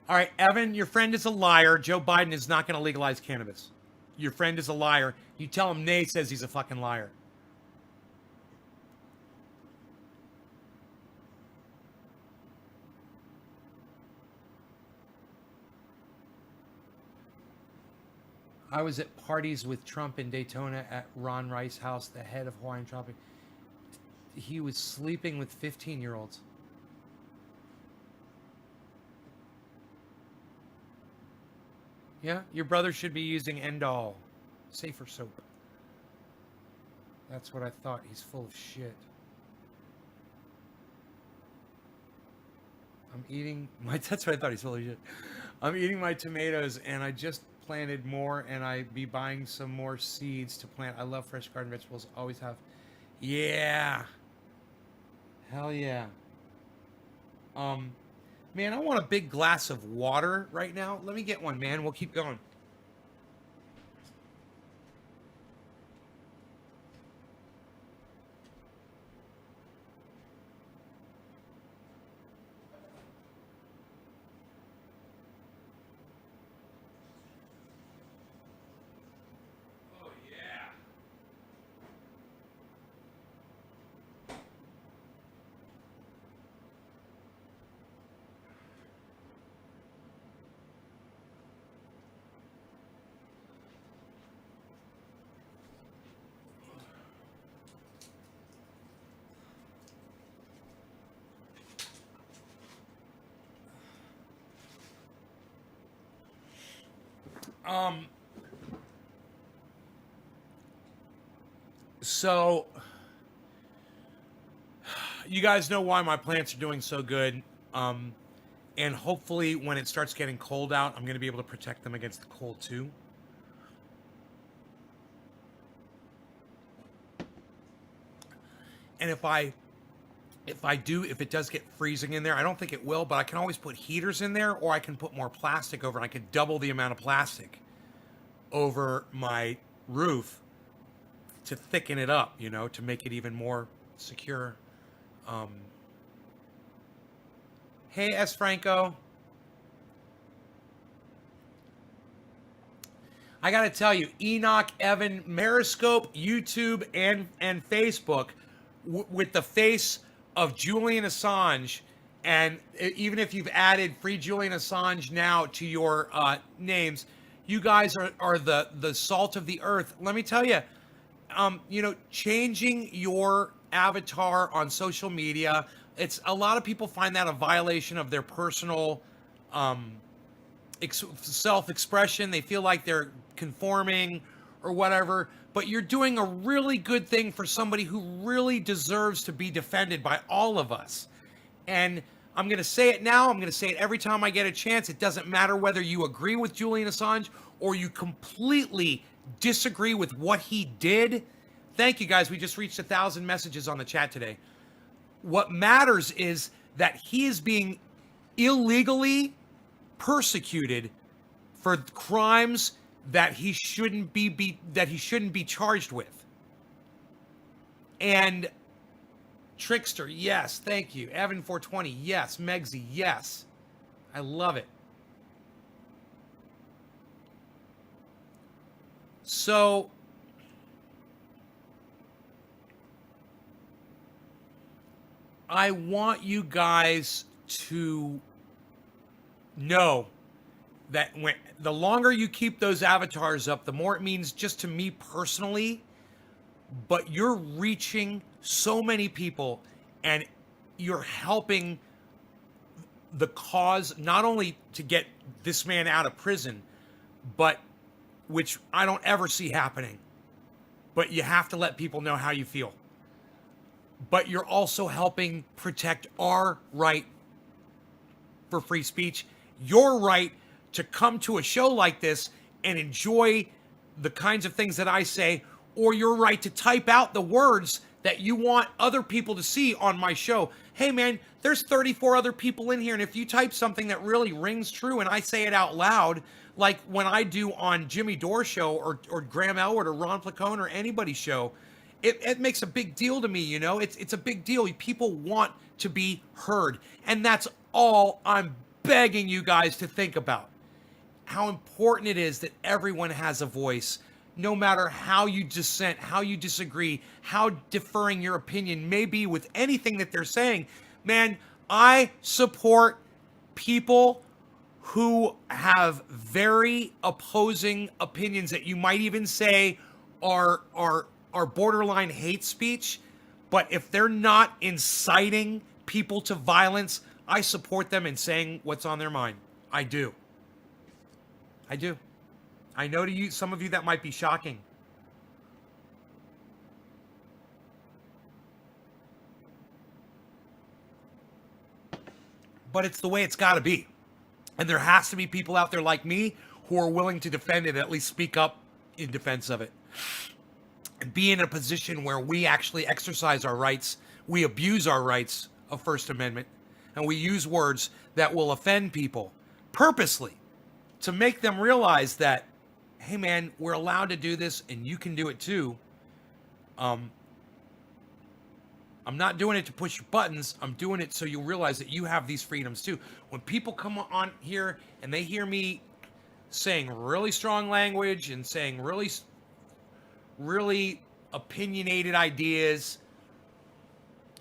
All right, Evan, your friend is a liar. Joe Biden is not going to legalize cannabis. Your friend is a liar. You tell him Nay says he's a fucking liar. I was at parties with Trump in Daytona at Ron Rice House, the head of Hawaiian Tropic. He was sleeping with 15-year-olds. Yeah, your brother should be using Endol. Safer soap. That's what I thought. He's full of shit. I'm eating my... That's what I thought. He's full of shit. I'm eating my tomatoes, and I just planted more, and I be buying some more seeds to plant. I love fresh garden vegetables. Always have. Yeah. Hell yeah. Man, I want a big glass of water right now. Let me get one, man. We'll keep going. Oh, yeah. So you guys know why my plants are doing so good. And hopefully when it starts getting cold out, I'm going to be able to protect them against the cold too. And if it does get freezing in there, I don't think it will, but I can always put heaters in there, or I can put more plastic over, and I could double the amount of plastic over my roof to thicken it up, you know, to make it even more secure. Hey, S. Franco. I got to tell you, Enoch, Evan, Meriscope, YouTube, and Facebook, with the face of Julian Assange, and even if you've added Free Julian Assange now to your names, you guys are the salt of the earth. Let me tell you, changing your avatar on social media, it's a lot of people find that a violation of their personal self-expression. They feel like they're conforming or whatever, but you're doing a really good thing for somebody who really deserves to be defended by all of us. And I'm going to say it now. I'm going to say it every time I get a chance. It doesn't matter whether you agree with Julian Assange or you completely disagree with what he did. Thank you, guys. We just reached 1,000 messages on the chat today. What matters is that he is being illegally persecuted for crimes that he shouldn't be charged with. And Trickster, yes, thank you. Evan 420, yes. Megsy, yes. I love it. So I want you guys to know that when the longer you keep those avatars up, the more it means just to me personally, but you're reaching so many people and you're helping the cause, not only to get this man out of prison, but which I don't ever see happening, but you have to let people know how you feel. But you're also helping protect our right for free speech, your right to come to a show like this and enjoy the kinds of things that I say, or your right to type out the words that you want other people to see on my show. Hey man, there's 34 other people in here, and if you type something that really rings true and I say it out loud, like when I do on Jimmy Dore show or Graham Elwood or Ron Placone or anybody's show, it makes a big deal to me, you know? It's a big deal. People want to be heard. And that's all I'm begging you guys to think about. How important it is that everyone has a voice, no matter how you dissent, how you disagree, how differing your opinion may be with anything that they're saying. Man, I support people who have very opposing opinions that you might even say are borderline hate speech, but if they're not inciting people to violence, I support them in saying what's on their mind. I do. I do. I know to you, some of you, that might be shocking. But it's the way it's got to be. And there has to be people out there like me who are willing to defend it, at least speak up in defense of it. And be in a position where we actually exercise our rights, we abuse our rights of First Amendment, and we use words that will offend people purposely to make them realize that, hey man, we're allowed to do this and you can do it too. I'm not doing it to push your buttons. I'm doing it so you realize that you have these freedoms too. When people come on here and they hear me saying really strong language and saying really opinionated ideas,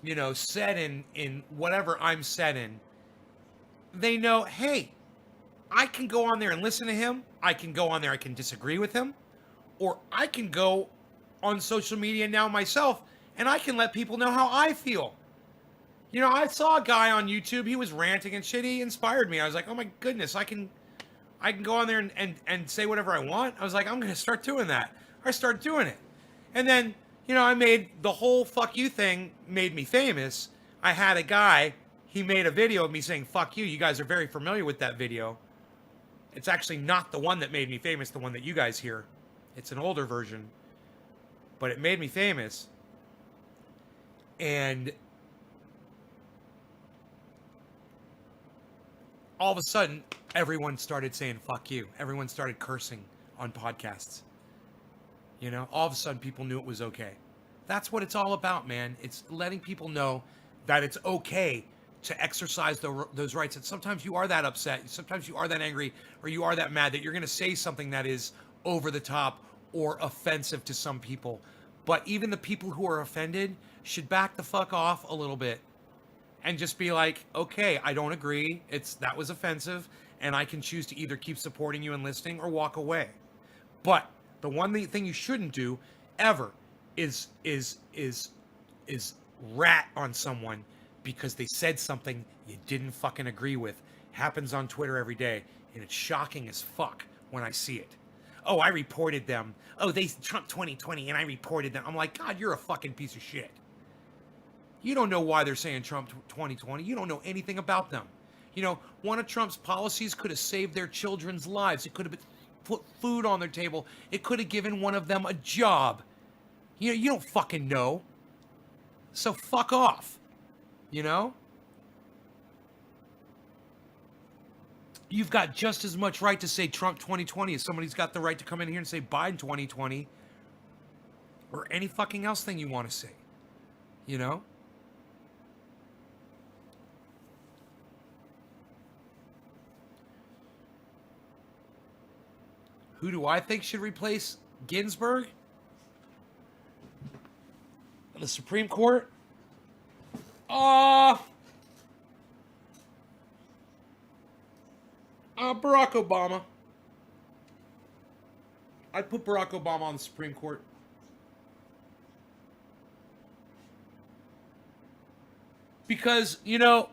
you know, set in whatever I'm set in, they know, hey, I can go on there and listen to him. I can go on there, I can disagree with him, or I can go on social media now myself and I can let people know how I feel. You know, I saw a guy on YouTube, he was ranting and shit, he inspired me. I was like, oh my goodness, I can go on there and say whatever I want. I was like, I'm going to start doing that. I started doing it. And then, you know, I made the whole fuck you thing made me famous. I had a guy, he made a video of me saying, fuck you. You guys are very familiar with that video. It's actually not the one that made me famous, the one that you guys hear. It's an older version. But it made me famous. And all of a sudden, everyone started saying, fuck you. Everyone started cursing on podcasts. You know, all of a sudden people knew it was okay. That's what it's all about, man. It's letting people know that it's okay to exercise those rights. And sometimes you are that upset. Sometimes you are that angry, or you are that mad that you're going to say something that is over the top or offensive to some people. But even the people who are offended should back the fuck off a little bit and just be like, okay, I don't agree. That was offensive, and I can choose to either keep supporting you and listening or walk away. But the one thing you shouldn't do ever is rat on someone because they said something you didn't fucking agree with. Happens on Twitter every day, and it's shocking as fuck when I see it. Oh, I reported them. Oh, they Trump 2020 and I reported them. I'm like, God, you're a fucking piece of shit. You don't know why they're saying Trump 2020. You don't know anything about them. You know, one of Trump's policies could have saved their children's lives. It could have put food on their table. It could have given one of them a job. You know, you don't fucking know. So fuck off. You know? You've got just as much right to say Trump 2020 as somebody's got the right to come in here and say Biden 2020 or any fucking else thing you want to say. You know? Who do I think should replace Ginsburg? The Supreme Court? Barack Obama. I'd put Barack Obama on the Supreme Court. Because, you know,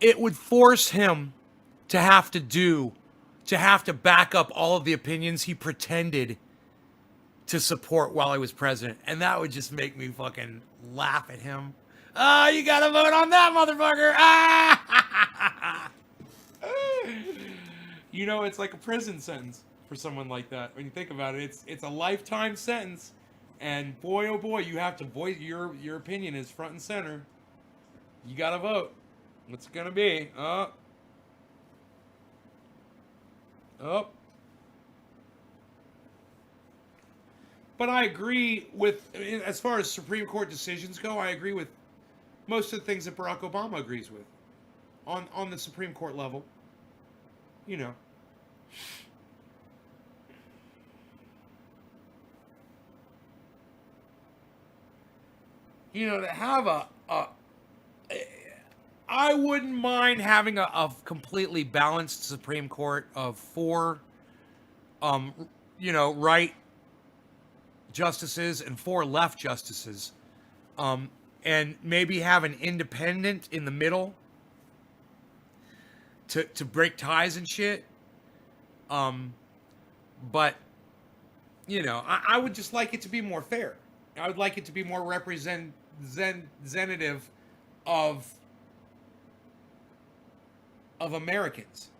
it would force him to have to back up all of the opinions he pretended to support while he was president. And that would just make me fucking laugh at him. Oh, you gotta vote on that motherfucker. Ah! You know, it's like a prison sentence for someone like that. When you think about it, it's a lifetime sentence. And boy, oh boy, you have to voice your opinion is front and center. You gotta vote. What's it gonna be? Oh. But I agree with, as far as Supreme Court decisions go, I agree with most of the things that Barack Obama agrees with on the Supreme Court level. You know. You know, to have I wouldn't mind having a completely balanced Supreme Court of four, um, right justices and four left justices, um, and maybe have an independent in the middle to break ties and shit. Um, but I would just like it to be more fair. I would like it to be more representative of Americans,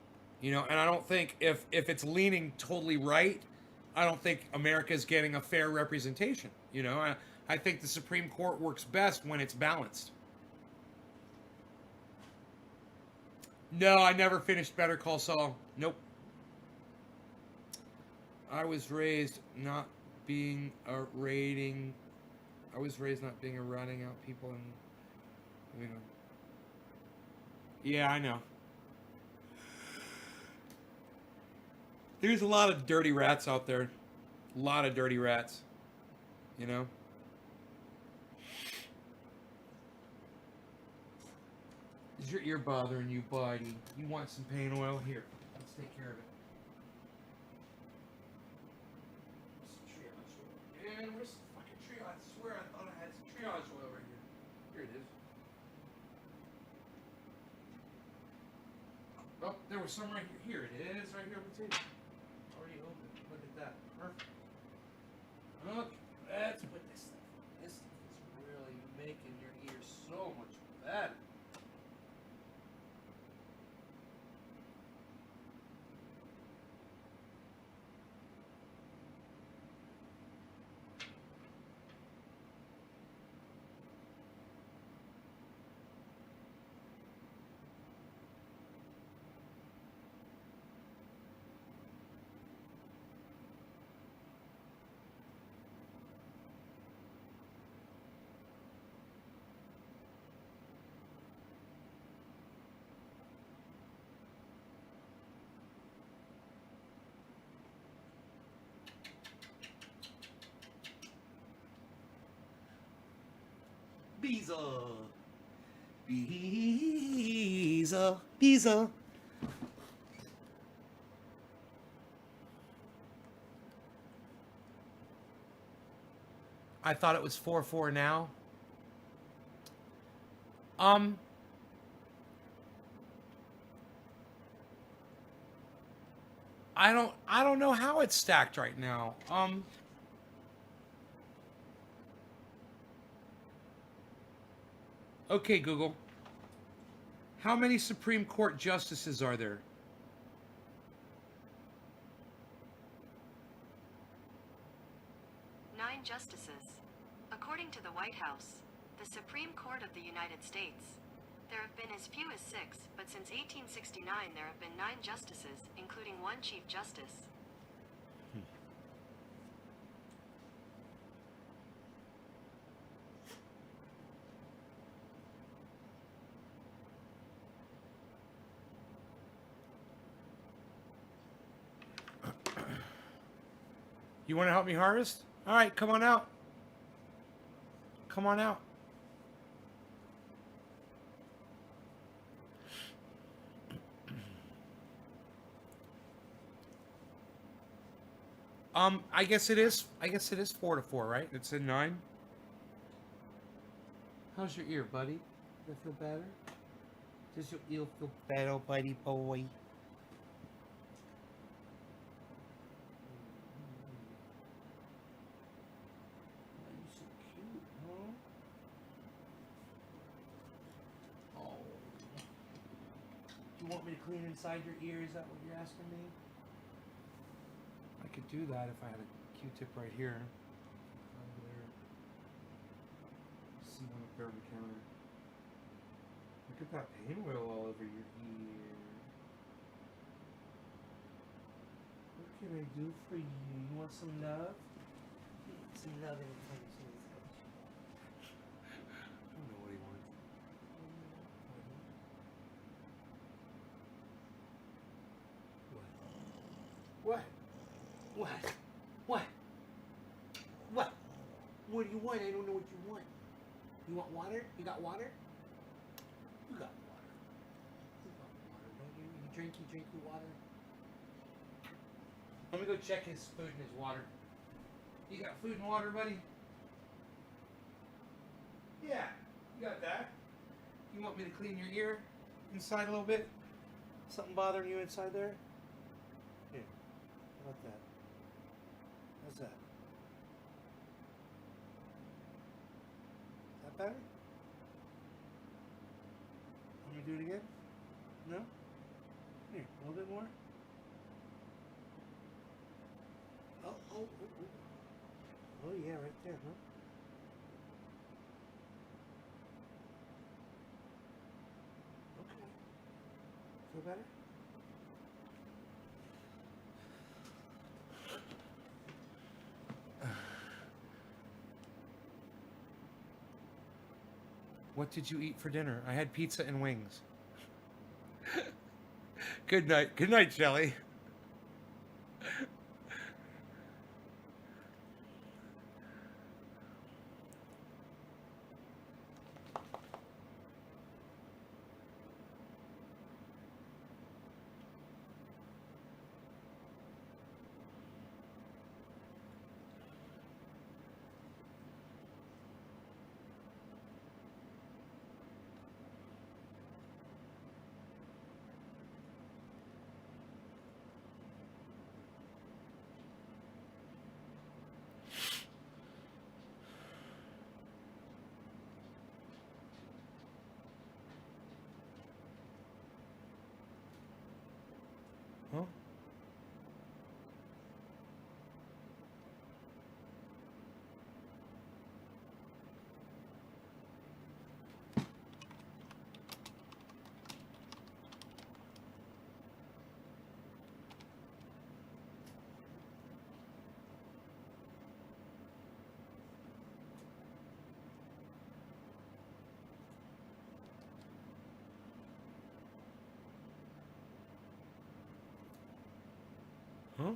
and I don't think if it's leaning totally right, I don't think America is getting a fair representation. I think the Supreme Court works best when it's balanced. No, I never finished Better Call Saul. Nope. I was raised not being a rating. I was raised not being a ratting out people, and Yeah, I know. There's a lot of dirty rats out there. A lot of dirty rats. You know? Is your ear bothering you, buddy? You want some pain oil? Here, let's take care of it. And where's the fucking triage? I swear I thought I had some triage oil right here. Here it is. Oh, there was some right here. Here it is, right here on the table. Already open. Look at that. Perfect. Look, let's put this stuff. This stuff is really making your ears so much better. Pizza. I thought it was 4-4 now. I don't know how it's stacked right now. Okay, Google. How many Supreme Court justices are there? Nine justices. According to the White House, the Supreme Court of the United States, there have been as few as 6, but since 1869 there have been 9 justices, including 1 Chief Justice. You want to help me harvest? All right, come on out. Come on out. I guess it is 4-4, right? It's in 9. How's your ear, buddy? Does it feel better? Does your ear feel better, buddy boy? You want me to clean inside your ear? Is that what you're asking me? I could do that if I had a Q-tip right here. Over there. See one up there on the counter. Look at that pain oil all over your ear. What can I do for you? You want some love? Some love and attention. I don't know what he wants. What? What? What? What? What do you want? I don't know what you want. You want water? You got water? You got water. drinky water. Let me go check his food and his water. You got food and water, buddy? Yeah, you got that. You want me to clean your ear inside a little bit? Something bothering you inside there? Here, how about that? How's that? Is that better? Want me to do it again? No? Here, a little bit more. Oh, yeah, right there, huh? Okay. Feel better? What did you eat for dinner? I had pizza and wings. Good night. Good night, Shelley. Huh? Huh?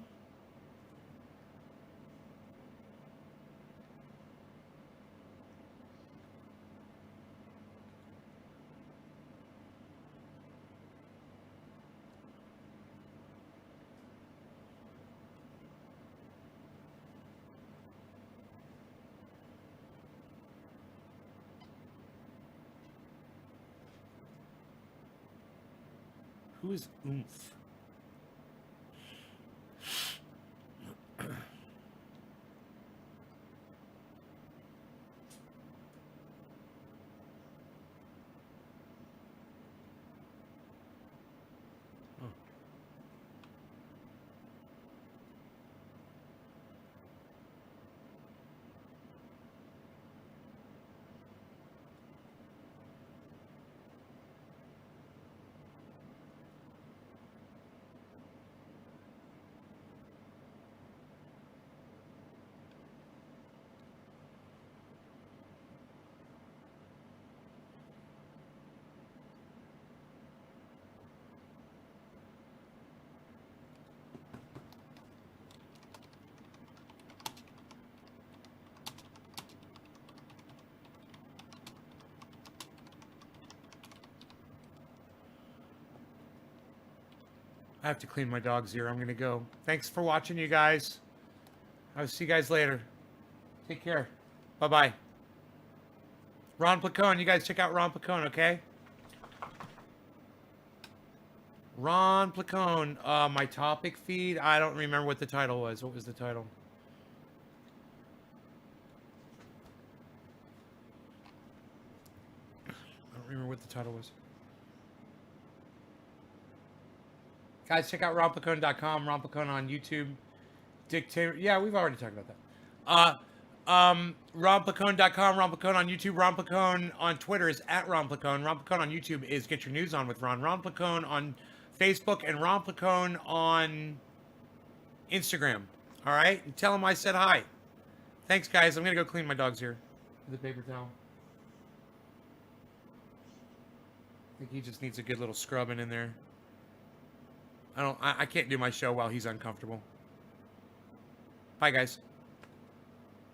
Who is Oomph? Oh. I have to clean my dog's ear. I'm going to go. Thanks for watching, you guys. I'll see you guys later. Take care. Bye-bye. Ron Placone. You guys check out Ron Placone, okay? Ron Placone. My topic feed. I don't remember what the title was. What was the title? I don't remember what the title was. Guys, check out ronplacone.com, Ron Placone on YouTube. Dictator. Yeah, we've already talked about that. ronplacone.com, Ron Placone on YouTube. Ron Placone on Twitter is at Ron Placone. Ron Placone on YouTube is Get Your News On with Ron. Ron Placone on Facebook and Ron Placone on Instagram. All right? And tell him I said hi. Thanks, guys. I'm going to go clean my dog's ear with a paper towel. I think he just needs a good little scrubbing in there. I can't do my show while he's uncomfortable. Bye, guys.